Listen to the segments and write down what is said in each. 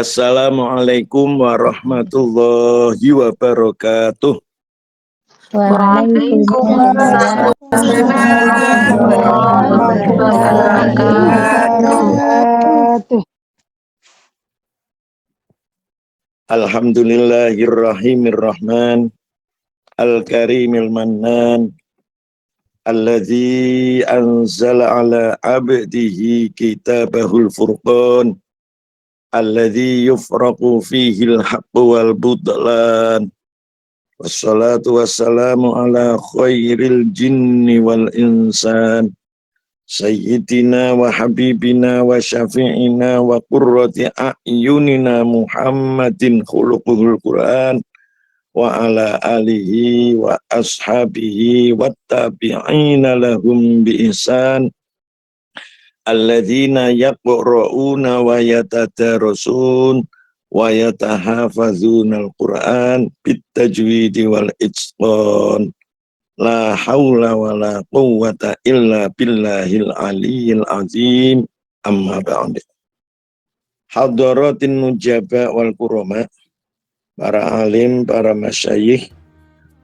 Assalamualaikum warahmatullahi wabarakatuh. Waalaikumsalam warahmatullahi wabarakatuh. Alhamdulillahirrahmanirrahman, al-karimil mannan, alladzi anzala ala abdihi kitabahul furqan, alladzi yufraqu fihi al-haqqu wal budlan. Wassalatu wassalamu ala khairil jinni wal insan, Sayyidina wa habibina wa syafi'ina wa qurrati a'yunina Muhammadin khuluquhul Qur'an wa ala alihi wa ashabihi wa tabi'ina lahum bi ihsan alladzina yaqra'una wa yatadarasun wa yatahafazuna al-Qur'an bit tajwidi wal itqan. La haula wa la quwwata illa billahil aliyyil azim. Amma ba'd. Hadaratin nujaba wal kurama, para alim, para masyayikh,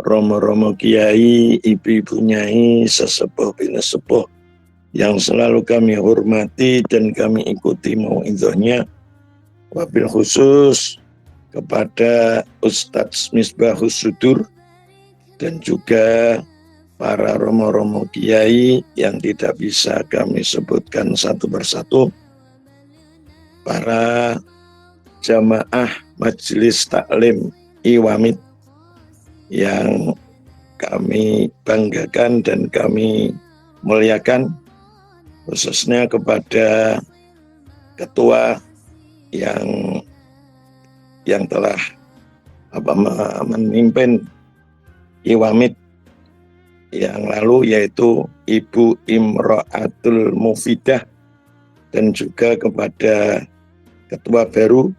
romo-romo kiai, ibu-ibu nyai, sesepuh bina sepuh yang selalu kami hormati dan kami ikuti mau'idhahnya, wabil khusus kepada Ustadz Misbahus Sudur dan juga para romo-romo kiai yang tidak bisa kami sebutkan satu persatu, para jamaah majelis taklim Iwamid yang kami banggakan dan kami muliakan, khususnya kepada ketua yang telah memimpin Iwamid yang lalu, yaitu Ibu Imro'atul Mufidah, dan juga kepada ketua baru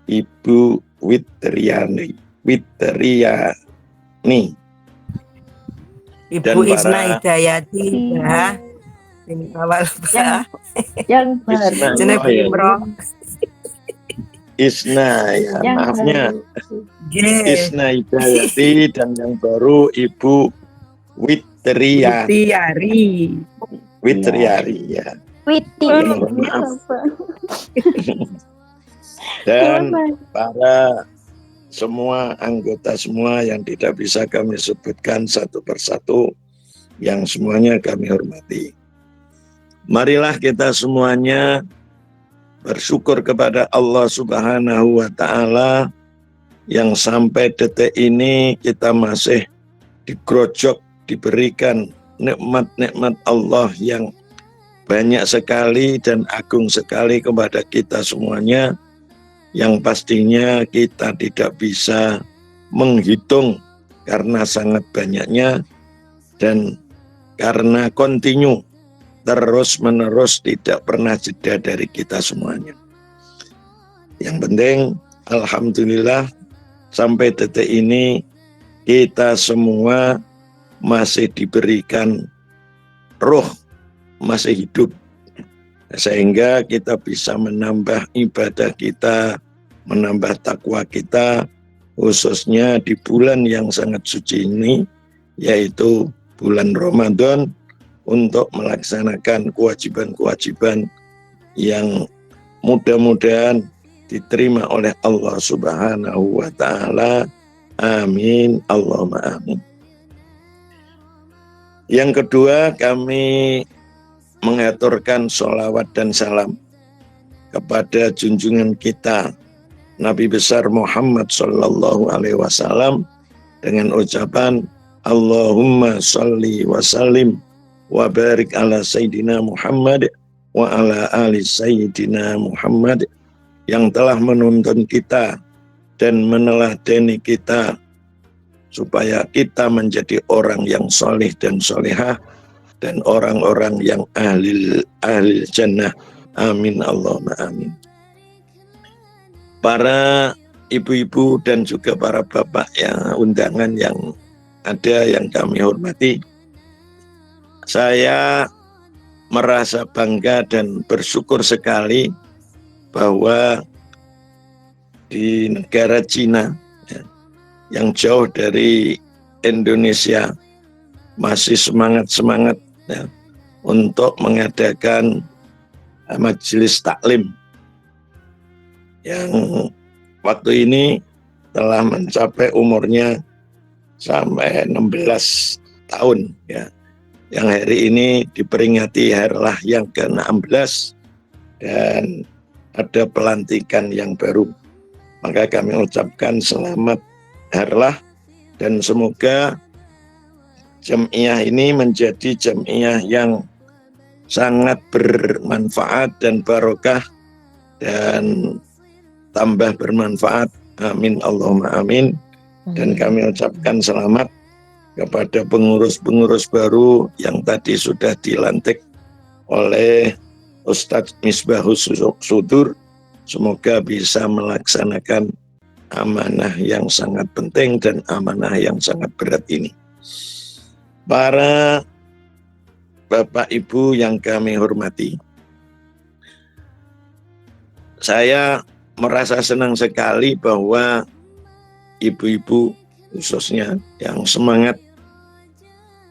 Ibu Witriani Ibu Isna Hidayati ya. Ini awal yang baru Jennifer Imro. Isna ya, yang maafnya Yes. Isna Hidayati, dan yang baru Ibu Witriani ya. Witi. Maaf. Dan para semua anggota semua yang tidak bisa kami sebutkan satu persatu, yang semuanya kami hormati. Marilah kita semuanya bersyukur kepada Allah Subhanahu wa Ta'ala yang sampai detik ini kita masih digrojok, diberikan nikmat-nikmat Allah yang banyak sekali dan agung sekali kepada kita semuanya, yang pastinya kita tidak bisa menghitung karena sangat banyaknya dan karena kontinu terus menerus tidak pernah jeda dari kita semuanya. Yang penting alhamdulillah sampai detik ini kita semua masih diberikan roh, masih hidup, sehingga kita bisa menambah ibadah kita, menambah takwa kita, khususnya di bulan yang sangat suci ini, yaitu bulan Ramadan, untuk melaksanakan kewajiban-kewajiban yang mudah-mudahan diterima oleh Allah Subhanahu wa Ta'ala. Amin, Allahumma amin. Yang kedua, kami mengaturkan sholawat dan salam kepada junjungan kita Nabi besar Muhammad sallallahu alaihi wasallam dengan ucapan Allahumma sholli wa sallim wa barik ala Sayyidina Muhammad wa ala ali Sayyidina Muhammad, yang telah menuntun kita dan meneladani kita supaya kita menjadi orang yang soleh dan solehah dan orang-orang yang ahli jannah. Amin Allahumma amin. Para ibu-ibu dan juga para bapak yang undangan yang ada yang kami hormati, saya merasa bangga dan bersyukur sekali bahwa di negara Cina, ya, yang jauh dari Indonesia, masih semangat-semangat, ya, untuk mengadakan majelis taklim yang waktu ini telah mencapai umurnya sampai 16 tahun, ya, yang hari ini diperingati Harlah yang ke-16 dan ada pelantikan yang baru. Maka kami ucapkan selamat Harlah dan semoga jamiah ini menjadi jamiah yang sangat bermanfaat dan barokah dan tambah bermanfaat. Amin Allahumma amin. Dan kami ucapkan selamat kepada pengurus-pengurus baru yang tadi sudah dilantik oleh Ustadz Misbahus Sudur. Semoga bisa melaksanakan amanah yang sangat penting dan amanah yang sangat berat ini. Para Bapak Ibu yang kami hormati, saya merasa senang sekali bahwa ibu-ibu khususnya yang semangat,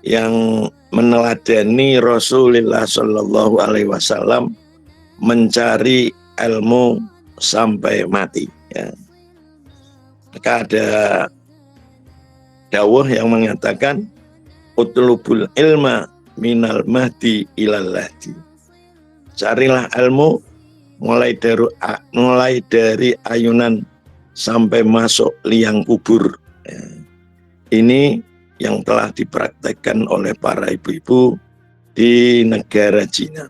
yang meneladani Rasulullah Shallallahu Alaihi Wasallam mencari ilmu sampai mati. Ya. Maka ada dawuh yang mengatakan utlubul ilma minal mahdi ilal lahdi. Carilah ilmu mulai dari ayunan sampai masuk liang kubur. Ya. Ini yang telah dipraktekkan oleh para ibu-ibu di negara Cina.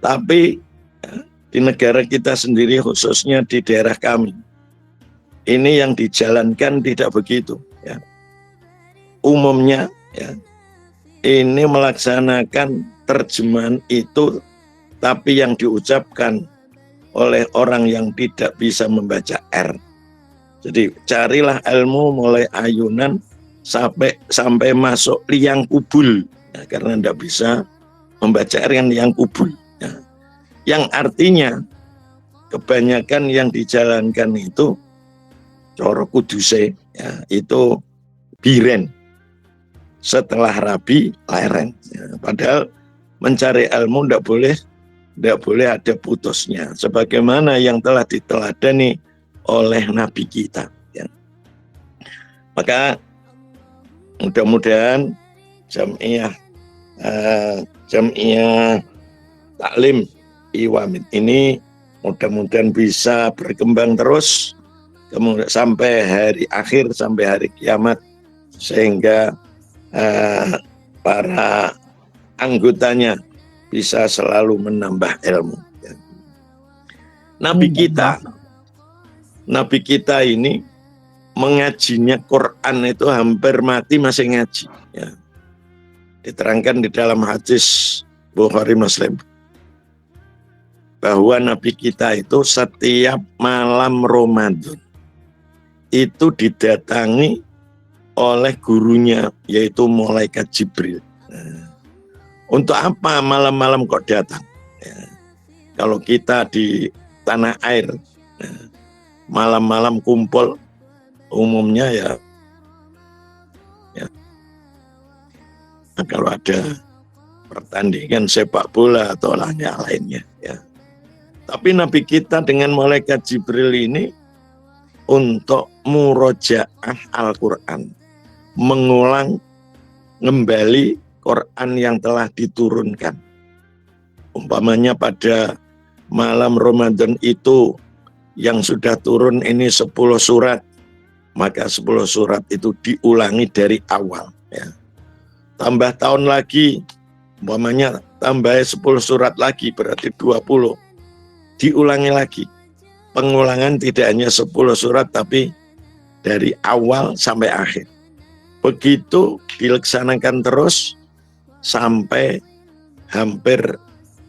Tapi ya, di negara kita sendiri, khususnya di daerah kami, ini yang dijalankan tidak begitu. Ya. Umumnya ya, ini melaksanakan terjemahan itu, tapi yang diucapkan oleh orang yang tidak bisa membaca R. Jadi carilah ilmu mulai ayunan sampai masuk liang kubul, ya, karena tidak bisa membaca R yang liang kubul. Ya. Yang artinya kebanyakan yang dijalankan itu coro kuduse, ya, itu biren. Setelah rabi leren. Ya, padahal mencari ilmu tidak boleh ada putusnya, sebagaimana yang telah diteladani oleh Nabi kita. Ya. Maka mudah-mudahan jamiah taklim Iwamid ini mudah-mudahan bisa berkembang terus kemudian sampai hari akhir, sampai hari kiamat, sehingga para anggotanya bisa selalu menambah ilmu. Nabi kita ini mengajinya Quran itu hampir mati masih ngaji. Ya. Diterangkan di dalam hadis Bukhari Muslim bahwa Nabi kita itu setiap malam Ramadan itu didatangi oleh gurunya, yaitu malaikat Jibril. Nah, untuk apa malam-malam kok datang? Ya. Kalau kita di tanah air, ya, malam-malam kumpul umumnya ya kalau ada pertandingan sepak bola atau lainnya. Ya. Tapi Nabi kita dengan malaikat Jibril ini untuk murojaah Al-Quran, mengulang kembali Quran yang telah diturunkan. Umpamanya pada malam Ramadan itu yang sudah turun ini 10 surat, maka 10 surat itu diulangi dari awal. Ya. Tambah tahun lagi, umpamanya tambah 10 surat lagi, berarti 20. Diulangi lagi. Pengulangan tidak hanya 10 surat, tapi dari awal sampai akhir. Begitu dilaksanakan terus sampai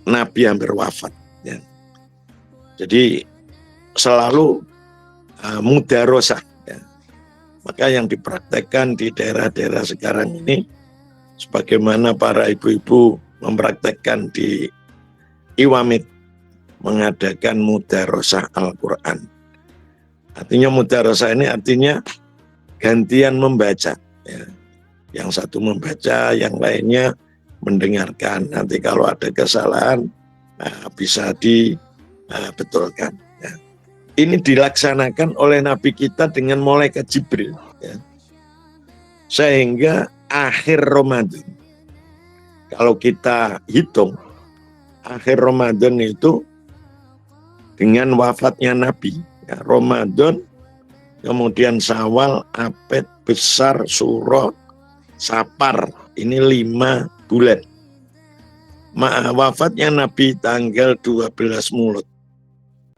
Nabi hampir wafat. Ya. Jadi selalu mudarosah. Ya. Maka yang dipraktekkan di daerah-daerah sekarang ini, sebagaimana para ibu-ibu mempraktekkan di Iwamid, mengadakan mudarosah Al-Quran. Artinya mudarosah ini artinya gantian membaca. Ya. Yang satu membaca, yang lainnya mendengarkan. Nanti kalau ada kesalahan bisa dibetulkan. Ya. Ini dilaksanakan oleh Nabi kita dengan malaikat Jibril. Ya. Sehingga akhir Ramadan, kalau kita hitung, akhir Ramadan itu dengan wafatnya Nabi. Ya, Ramadan, kemudian Syawal, Abed, Besar, Suro, Sapar. Ini 5 bulan. Wafatnya Nabi tanggal 12 Mulut.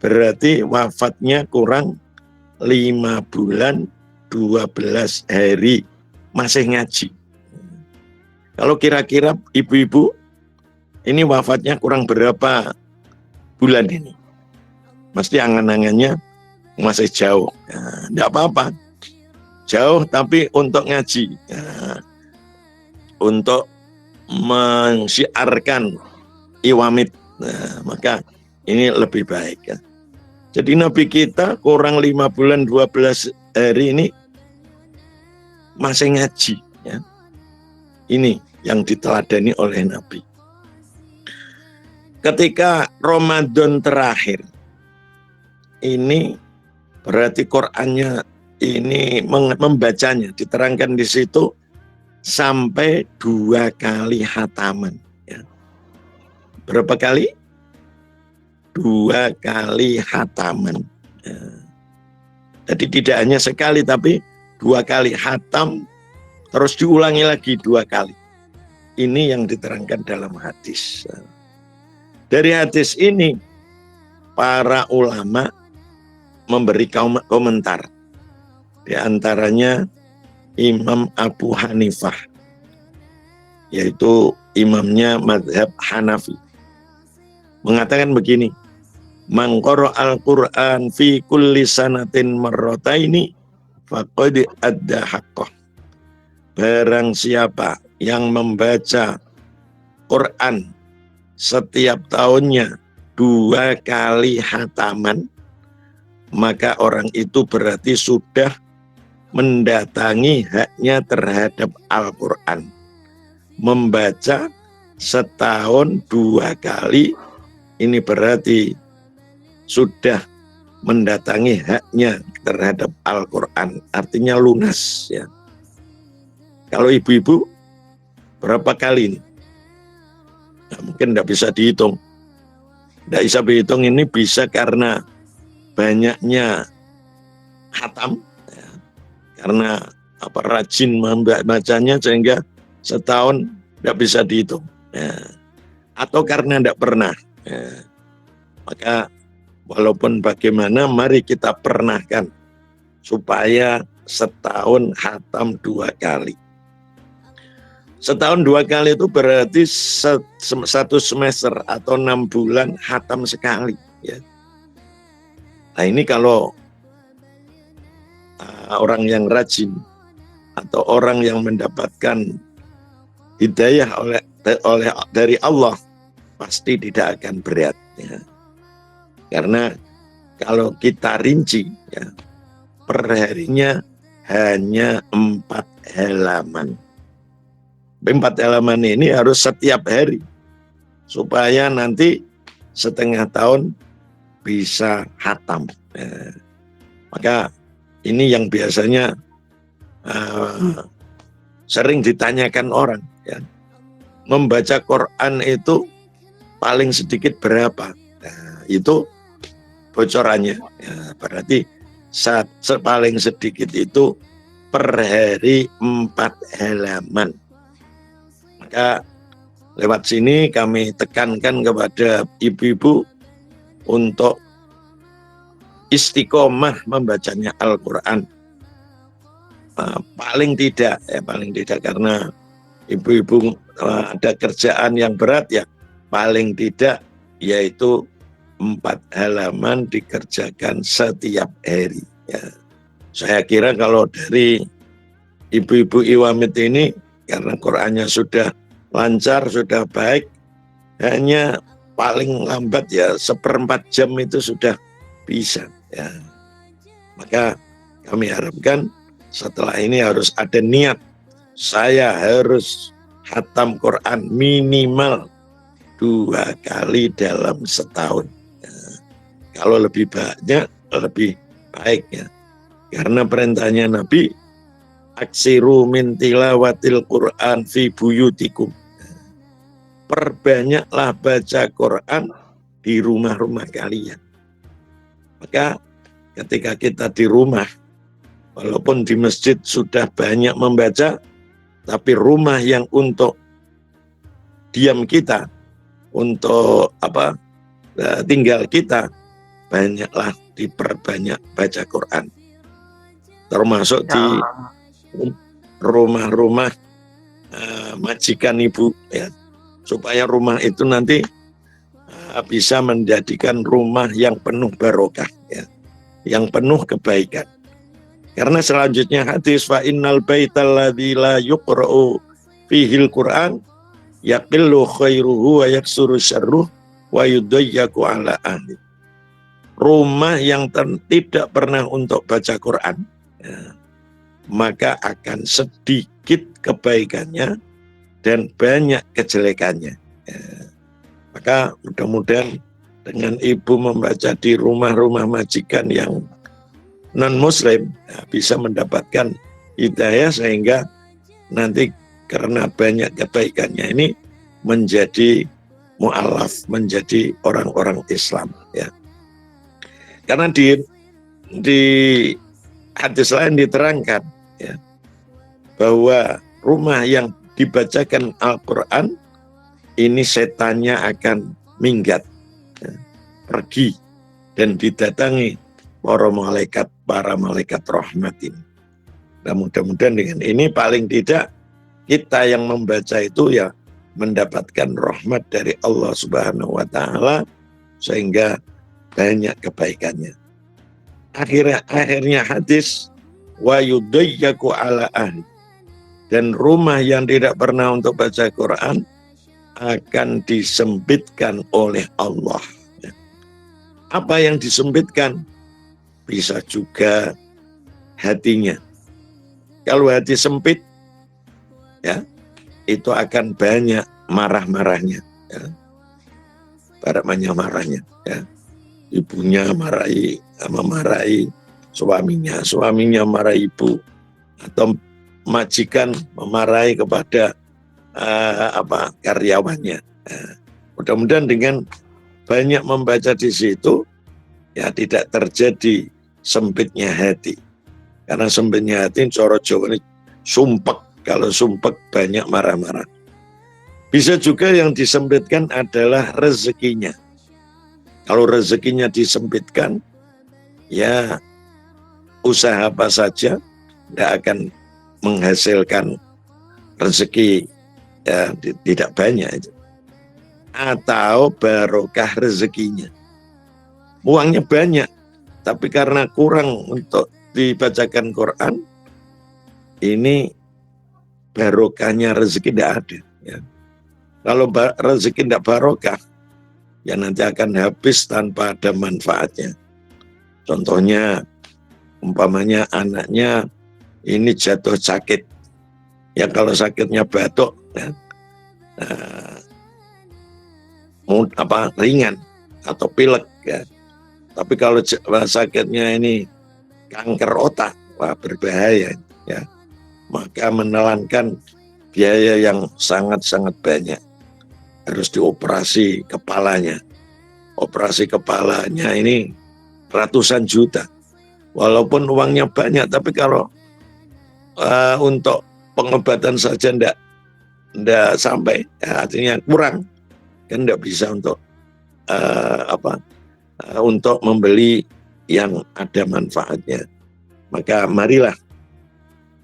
Berarti wafatnya kurang 5 bulan, 12 hari masih ngaji. Kalau kira-kira ibu-ibu, ini wafatnya kurang berapa bulan ini? Mesti angan-angannya masih jauh. Tidak apa-apa. Jauh tapi untuk ngaji. Untuk mensiarkan iwamid. Maka ini lebih baik. Ya. Jadi Nabi kita kurang 5 bulan 12 hari ini masih ngaji. Ya. Ini yang diteladani oleh Nabi. Ketika Ramadan terakhir, ini berarti Qur'annya ini membacanya, diterangkan di situ sampai 2 kali khataman. Ya. Berapa kali? 2 kali khataman. Ya. Jadi tidak hanya sekali, tapi 2 kali khatam, terus diulangi lagi 2 kali. Ini yang diterangkan dalam hadis. Dari hadis ini, para ulama memberi komentar. Di antaranya Imam Abu Hanifah, yaitu imamnya mazhab Hanafi, mengatakan begini, man qara al-Qur'an fi kulli sanatin marrataini faqad adda haqqah. Barang siapa yang membaca Quran setiap tahunnya 2 kali khataman, maka orang itu berarti sudah mendatangi haknya terhadap Al-Quran. Membaca setahun 2 kali, ini berarti sudah mendatangi haknya terhadap Al-Quran. Artinya lunas. Ya. Kalau ibu-ibu, berapa kali ini? Nah, mungkin tidak bisa dihitung. Tidak bisa dihitung, ini bisa karena banyaknya khatam, ya, karena rajin membacanya sehingga setahun tidak bisa dihitung, ya. Atau karena tidak pernah, ya. Maka walaupun bagaimana, mari kita pernahkan supaya setahun khatam 2 kali. Setahun 2 kali itu berarti 1 semester atau 6 bulan khatam sekali, ya. Nah ini kalau orang yang rajin atau orang yang mendapatkan hidayah dari Allah pasti tidak akan berat. Ya. Karena kalau kita rinci, ya, per harinya hanya 4 halaman. 4 halaman ini harus setiap hari supaya nanti setengah tahun bisa khatam. Ya. Maka ini yang biasanya sering ditanyakan orang. Ya. Membaca Quran itu paling sedikit berapa? Nah, itu bocorannya. Ya, berarti paling sedikit itu per hari 4 halaman. Maka lewat sini kami tekankan kepada ibu-ibu untuk istiqomah membacanya Al-Quran. Paling tidak karena ibu-ibu ada kerjaan yang berat, ya paling tidak yaitu 4 halaman dikerjakan setiap hari. Ya. Saya kira kalau dari ibu-ibu Iwamid ini, karena Qurannya sudah lancar, sudah baik, hanya paling lambat ya 1/4 jam itu sudah bisa ya. Maka kami harapkan setelah ini harus ada niat, saya harus khatam Quran minimal 2 kali dalam setahun. Ya, kalau lebih banyak lebih baik ya. Karena perintahnya Nabi, aksiru min tilawatil Quran fi buyutikum. Perbanyaklah baca Quran di rumah-rumah kalian. Maka ketika kita di rumah, walaupun di masjid sudah banyak membaca, tapi rumah yang untuk diam kita, untuk tinggal kita, banyaklah diperbanyak baca Quran. Termasuk di rumah-rumah majikan ibu ya, supaya rumah itu nanti bisa menjadikan rumah yang penuh barokah ya, yang penuh kebaikan. Karena selanjutnya hadis, fa innal baital ladzi la yuqra'u fihil Qur'an yaqillu khairuhu wa yaksuru syarruh wa yudayyaku ala ahli. Rumah yang tidak pernah untuk baca Quran ya, maka akan sedikit kebaikannya dan banyak kejelekannya ya. Maka mudah-mudahan dengan ibu membaca di rumah-rumah majikan yang non-muslim ya, bisa mendapatkan hidayah, sehingga nanti karena banyak kebaikannya ini menjadi mu'alaf, menjadi orang-orang Islam ya. Karena di hadis lain diterangkan ya, bahwa rumah yang dibacakan Al-Quran ini setannya akan minggat ya, pergi dan didatangi para malaikat rahmatin. Nah, mudah-mudahan dengan ini paling tidak kita yang membaca itu ya mendapatkan rahmat dari Allah Subhanahu wa taala, sehingga banyak kebaikannya. Akhirnya hadis, wa yudayyaku ala ahli, dan rumah yang tidak pernah untuk baca Quran akan disempitkan oleh Allah. Apa yang disempitkan? Bisa juga hatinya. Kalau hati sempit ya, itu akan banyak marah-marahnya ya. Marahnya ya. Ibunya memarahi suaminya, suaminya marahi ibu, atau majikan memarahi kepada karyawannya. Mudah-mudahan dengan banyak membaca di situ ya tidak terjadi sempitnya hati. Karena sempitnya hati coro Jawa ini sumpek, kalau sumpek banyak marah-marah. Bisa juga yang disempitkan adalah rezekinya. Kalau rezekinya disempitkan, ya usaha apa saja tidak akan menghasilkan rezeki ya, tidak banyak. Atau barokah rezekinya. Uangnya banyak, tapi karena kurang untuk dibacakan Quran, ini barokahnya rezeki tidak ada. Ya. Kalau rezeki tidak barokah, ya nanti akan habis tanpa ada manfaatnya. Contohnya, umpamanya anaknya ini jatuh sakit. Ya kalau sakitnya batuk, ya, ringan atau pilek, ya. Tapi kalau sakitnya ini kanker otak, wah berbahaya, ya. Maka menelankan biaya yang sangat-sangat banyak. Harus dioperasi kepalanya. Operasi kepalanya ini ratusan juta. Walaupun uangnya banyak, tapi kalau untuk pengobatan saja ndak sampai, ya, artinya kurang, kan ndak bisa untuk untuk membeli yang ada manfaatnya. Maka marilah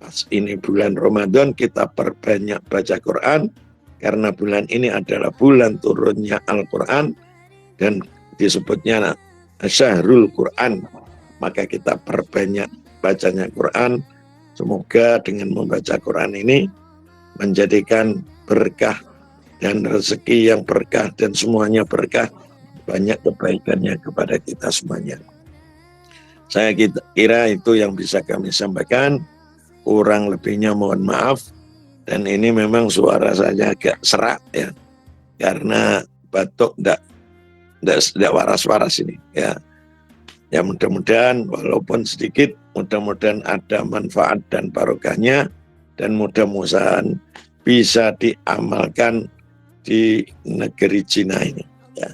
pas ini bulan Ramadan kita perbanyak baca Quran, karena bulan ini adalah bulan turunnya Al-Quran dan disebutnya Syahrul Quran. Maka kita perbanyak bacanya Quran. Semoga dengan membaca Quran ini menjadikan berkah dan rezeki yang berkah dan semuanya berkah, banyak kebaikannya kepada kita semuanya. Saya kira itu yang bisa kami sampaikan, kurang lebihnya mohon maaf, dan ini memang suara saya agak serak ya, karena batuk tidak waras-waras ini ya. Ya mudah-mudahan walaupun sedikit, mudah-mudahan ada manfaat dan barokahnya, dan mudah-mudahan bisa diamalkan di negeri Cina ini ya.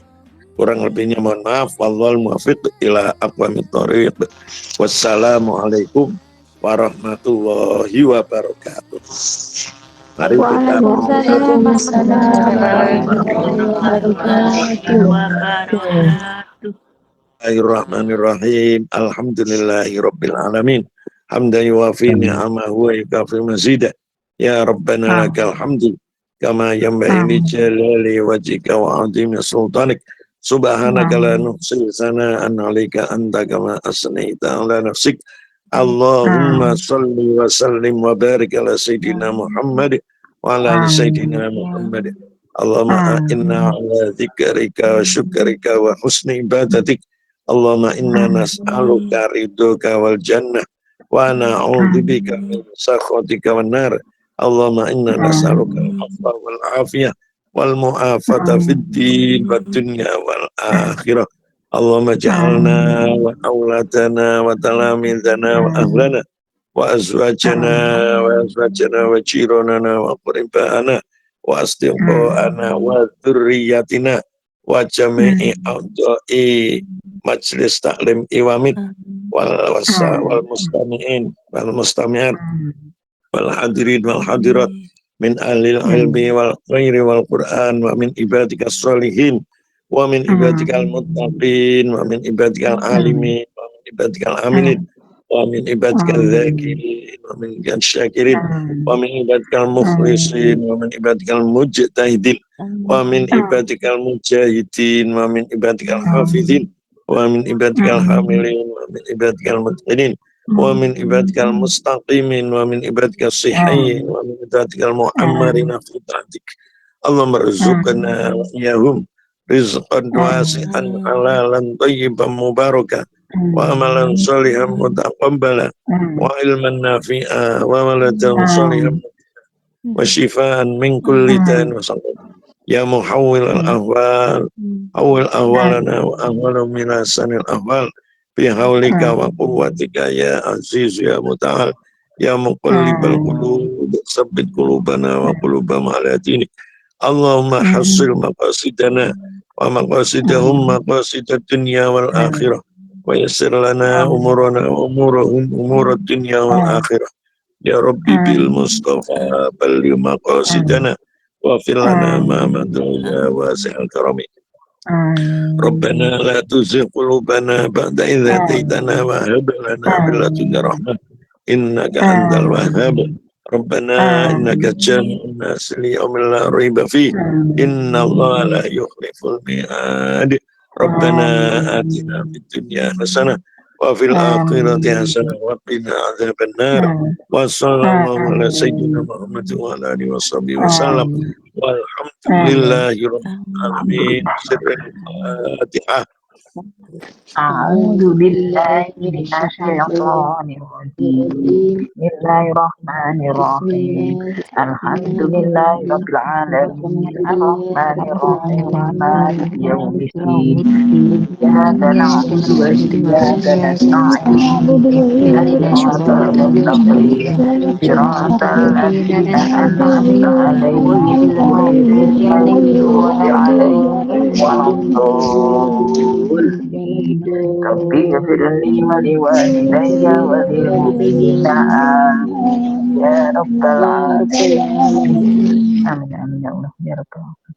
Kurang lebihnya mohon maaf, wallahul muwaffiq ila aqwamit thoriq. Wassalamualaikum warahmatullahi wabarakatuh. Mari kita Bismillahirrahmanirrahim. Alhamdulillahirabbil alamin. Hamdan yuwafi ni'amahu wa yukafi mazidah. Ya Rabbana lakal hamdu kama yanbaghi li jalali wajhika wa 'azimi sultanik. Subhanaka la nuhsi sana'an 'alaika anta kama asnaita 'ala nafsik. Allahumma salli wa sallim wa barik ala sayyidina Muhammad wa ala ali sayyidina Muhammad. Allahumma inna ala dzikrika wa syukrika wa husni ibadatik. Allahumma inna nas'aluka ridhoka wal jannah wa na'udzubika min sakhatika wan nar. Allahumma inna nas'aluka al-'afwa wal 'afiyah wal mu'afata fid din wad dunya wal akhirah. Allahumma ja'alna wa auladana wa talamidana wa ahlana wa azwajana wa jiranana wa quribana wa asdiqana wa dzurriyyatina wa jami'i a'dha'i majlis taklim iwamid wal mustami'in wal mustami'at wal hadirin wal hadirat min ahlil ilmi wal khairi wal qur'an wa min ibadikas sholihin wa min ibadikal muttaqin wa min ibadikal alimin wa min ibadikal aminin wa min ibadikal zakirin wa min ibadikal syakirin wa min ibadikal mukhlisin wa min ibadikal mujtahidin wa min ibadikal mujahidin wa min ibadikal hafidhin wa min ibadikal hamilin wa min ibadikal mutqinin wa min ibadikal mustaqimin wa min ibadikal sihayin wa min ibadikal mu'ammarina fi ta'atik. Allahumma rizqna wa iyahum rizqan wasi'an halalan thayyiban mubarakah wa amalan sholihan mutaqabbala wa ilman nafi'a wa waladan sholihan wa shifaan min kulli da'in wa saqam. Ya muhawwil al-ahwal, awwil ahwalana wa ahwala min ahsanil ahwal bi haulika wa quwwatika ya aziz ya muta'al. Ya muqallibal qulub tsabbit qulubana wa quluba ala dinik. Allahumma hassil maqasidana wa maqasidahum maqasidad dunya wal akhirah wa yassir lana umurana wa umurahum umurad dunya wal akhirah. Ya Rabbi bil Mustafa balli maqasidana wa fil lana ma madya wasi'al karami. Rabbana la tuzigh qulubana ba'da idh hadaitana wa hab lana min ladunka rahmah innaka antal wahhab. Rabbana innaka jami'un nas li yawmin la raiba fi innallaha la yukhliful mi'ad. Rabbana atina fid dunya hasanah wa fil akhirati hasanah wa qina adzaban nar. Wa sallallahu ala sayyidina Muhammad wa ala alihi washabihi wasallam. Walhamdulillahi rabbil alamin. Al-Fatihah. أعوذ بالله من الشيطان الرجيم بسم الله الرحمن الرحيم الحمد لله رب العالمين الرحمن الرحيم مالك يوم الدين إياك نعبد وإياك نستعين اهدنا الصراط المستقيم صراط الذين أنعمت عليهم غير المغضوب عليهم ولا الضالين. Rabbi ghfirli wa liwalidayya wa lil mu'minina amin ya rabbal alamin. Amin amin ya Allah ya rabbal alamin.